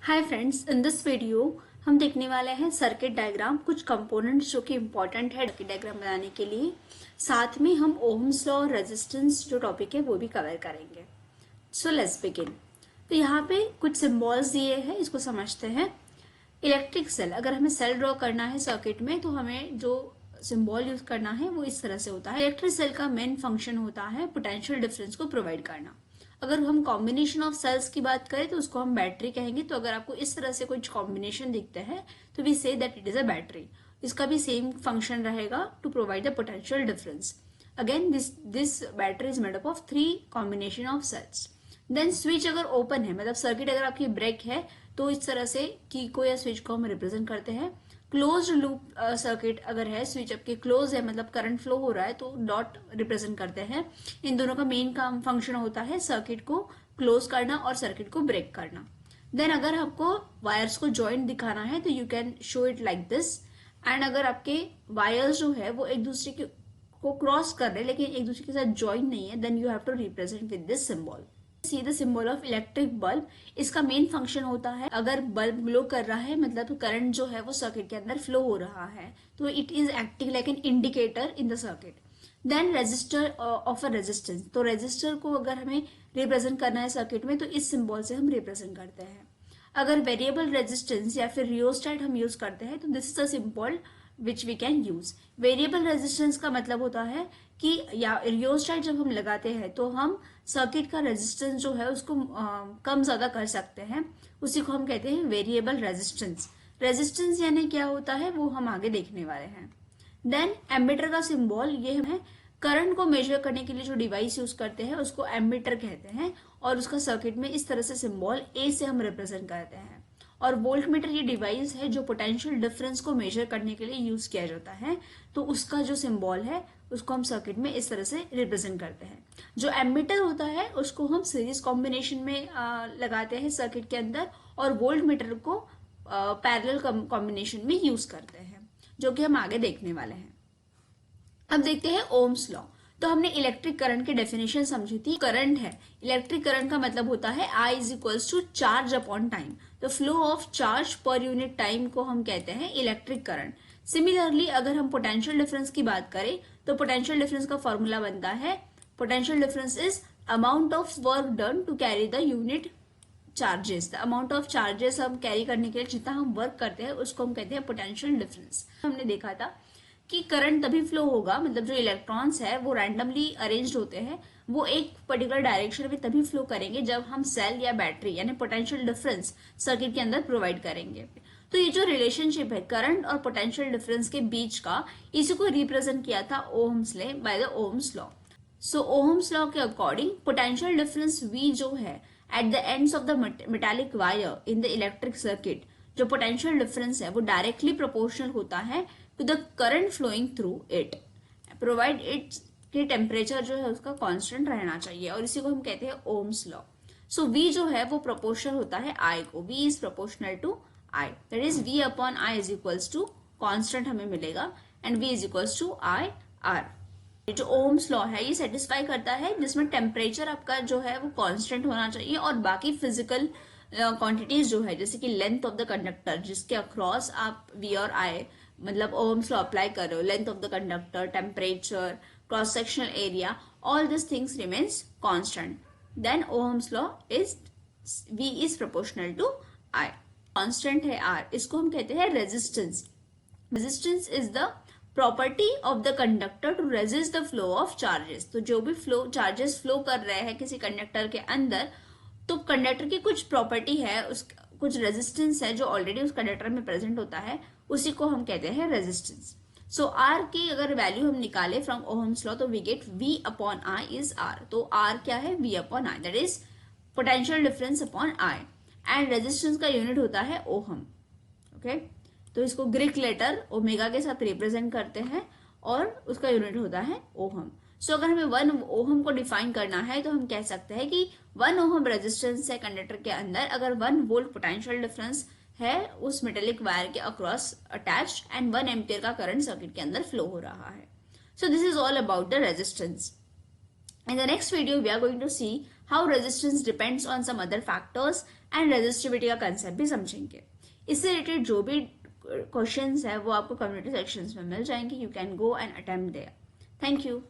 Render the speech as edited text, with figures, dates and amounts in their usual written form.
Hi friends, in this video हम देखने वाले हैं सर्किट डायग्राम, कुछ कंपोनेंट्स जो कि इम्पोर्टेंट है सर्किट डायग्राम बनाने के लिए। साथ में हम ओम्स लॉ और रेजिस्टेंस जो टॉपिक है वो भी कवर करेंगे। So let's begin. तो यहाँ पे कुछ सिंबल्स दिए हैं, इसको समझते हैं। इलेक्ट्रिक सेल, अगर हमें सेल ड्रॉ करना है सर्किट में तो हमें जो सिंबल यूज करना है वो इस तरह से होता है। इलेक्ट्रिक सेल का मेन फंक्शन होता है पोटेंशियल डिफरेंस को प्रोवाइड करना। अगर हम कॉम्बिनेशन ऑफ सेल्स की बात करें तो उसको हम बैटरी कहेंगे। तो अगर आपको इस तरह से कुछ कॉम्बिनेशन दिखते हैं तो we say that it is a battery. इसका भी सेम फंक्शन रहेगा to provide the potential difference. Again this battery is made up of 3 combination of cells. Then switch अगर ओपन है, मतलब सर्किट अगर आपकी ब्रेक है, तो इस तरह से की को या स्विच को हम रिप्रेजेंट करते हैं। क्लोज्ड लूप सर्किट अगर है, स्विच आपके क्लोज है, मतलब करंट फ्लो हो रहा है, तो डॉट रिप्रेजेंट करते हैं। इन दोनों का मेन काम फंक्शन होता है सर्किट को क्लोज करना और सर्किट को ब्रेक करना। देन अगर आपको वायर्स को ज्वाइंट दिखाना है तो you can show it like this. And अगर आपके वायर्स जो है वो एक दूसरे को क्रॉस कर रहे हैं लेकिन एक दूसरे के साथ ज्वाइंट नहीं है, then you have to represent with this symbol. See the symbol of electric bulb. इसका मेन फंक्शन होता है, अगर बल्ब ग्लो कर रहा है मतलब करंट जो है वो सर्किट के अंदर फ्लो हो रहा है, तो it is acting like an indicator in the circuit. Then resistor of a resistance. तो रेजिस्टर को अगर हमें रिप्रेजेंट करना है सर्किट में तो इस सिंबल से हम रिप्रेजेंट करते हैं। अगर वेरिएबल रेजिस्टेंस या फिर रियोस्टेट हम यूज करते हैं तो this is the symbol which we can use. Variable resistance का मतलब होता है कि या रियोस्टेट जब हम लगाते हैं तो हम सर्किट का रेजिस्टेंस जो है उसको कम ज्यादा कर सकते हैं, उसी को हम कहते हैं वेरिएबल रेजिस्टेंस। रेजिस्टेंस यानी क्या होता है वो हम आगे देखने वाले हैं। देन एमीटर का सिंबल ये है, करंट को मेजर करने के लिए जो डिवाइस यूज करते हैं उसको एमीटर कहते हैं, और उसका सर्किट में इस तरह से सिंबल ए से हम रिप्रेजेंट करते हैं। और वोल्टमीटर ये डिवाइस है जो पोटेंशियल डिफरेंस को मेजर करने के लिए यूज किया जाता है, तो उसका जो सिंबल है उसको हम सर्किट में इस तरह से रिप्रेजेंट करते हैं। जो एमीटर होता है उसको हम सीरीज कॉम्बिनेशन में लगाते हैं सर्किट के अंदर, और वोल्ट मीटर को पैरेलल कॉम्बिनेशन में यूज करते हैं, जो कि हम आगे देखने वाले हैं। अब देखते हैं ओम्स लॉ। तो हमने इलेक्ट्रिक करंट की डेफिनेशन समझी थी। करंट है, इलेक्ट्रिक करंट का मतलब होता है I is equals to charge upon time. तो flow of charge per unit time को हम कहते हैं इलेक्ट्रिक करंट। सिमिलरली अगर हम पोटेंशियल डिफरेंस की बात करें तो पोटेंशियल डिफरेंस का फॉर्मूला बनता है, potential difference is amount of work done to carry the unit charges. The amount of charges हम कैरी करने के लिए जितना हम वर्क करते हैं उसको हम कहते हैं पोटेंशियल डिफरेंस। हमने देखा था कि करंट तभी फ्लो होगा, मतलब जो इलेक्ट्रॉन्स है वो रैंडमली अरेंज्ड होते हैं, वो एक पर्टिकुलर डायरेक्शन में तभी फ्लो करेंगे जब हम सेल या बैटरी यानी पोटेंशियल डिफरेंस सर्किट के अंदर प्रोवाइड करेंगे। तो ये जो रिलेशनशिप है करंट और पोटेंशियल डिफरेंस के बीच का, इसी को रिप्रेजेंट किया था Ohm's law by the Ohm's law. So Ohm's law के अकॉर्डिंग पोटेंशियल डिफरेंस V जो है at the ends of the metallic wire in the electric circuit, जो पोटेंशियल डिफरेंस है वो डायरेक्टली प्रोपोर्शनल होता है to the current flowing through it, provide it के temperature जो है उसका कांस्टेंट रहना चाहिए, और इसी को हम कहते हैं ओम्स लॉ। सो V जो है वो प्रोपोर्शनल होता है I को, V is proportional to I, that is V upon I is equals to constant हमें मिलेगा, and V is equals to I R। जो ओम्स लॉ है ये सेटिस्फाई करता है जिसमें टेम्परेचर आपका जो है वो कांस्टेंट होना चाहिए, और बाकी फिजिकल क्वांटिटीज जो है जैसे कि लेंथ ऑफ द कंडक्टर जिसके अक्रॉस आप V और I मतलब ओम्स लॉ अप्लाई कर रहे हो, length of the conductor, temperature, cross sectional area, all this things remains constant. Then Ohm's law is V is proportional to I। Constant है R, इसको हम कहते हैं resistance. Resistance is the property of the conductor to resist the flow of charges. तो जो भी flow charges flow कर रहे हैं किसी कंडक्टर के अंदर, तो कंडक्टर की कुछ प्रॉपर्टी है, उस कुछ रेजिस्टेंस है जो ऑलरेडी उस कंडक्टर में प्रेजेंट होता है, उसी को हम कहते हैं रेजिस्टेंस। सो R की अगर वैल्यू हम निकाले फ्रॉम ओहम्स लॉ तो we get V upon I is R। तो R क्या है, V upon I, that is potential difference upon I, and resistance का यूनिट होता है ओहम। ओके, तो इसको ग्रीक लेटर ओमेगा के साथ रिप्रेजेंट करते हैं और उसका यूनिट होता है ओहम। सो अगर हमें 1 ओहम को डिफाइन करना है तो हम कह सकते हैं कि 1 ओहम रेजिस्टेंस है कंडक्टर के अंदर, अगर 1 वोल्ट पोटेंशियल डिफरेंस है उस मेटेलिक वायर के अक्रॉस अटैच, एंड 1 एम्पियर का करंट सर्किट के अंदर फ्लो हो रहा है। So this is all about the resistance. In the next video, we are going to see how resistance depends on some other factors and resistivity का concept भी समझेंगे। इससे रिलेटेड जो भी क्वेश्चंस है वो आपको कम्युनिटी सेक्शंस में मिल जाएंगे। You can go and attempt there. Thank you.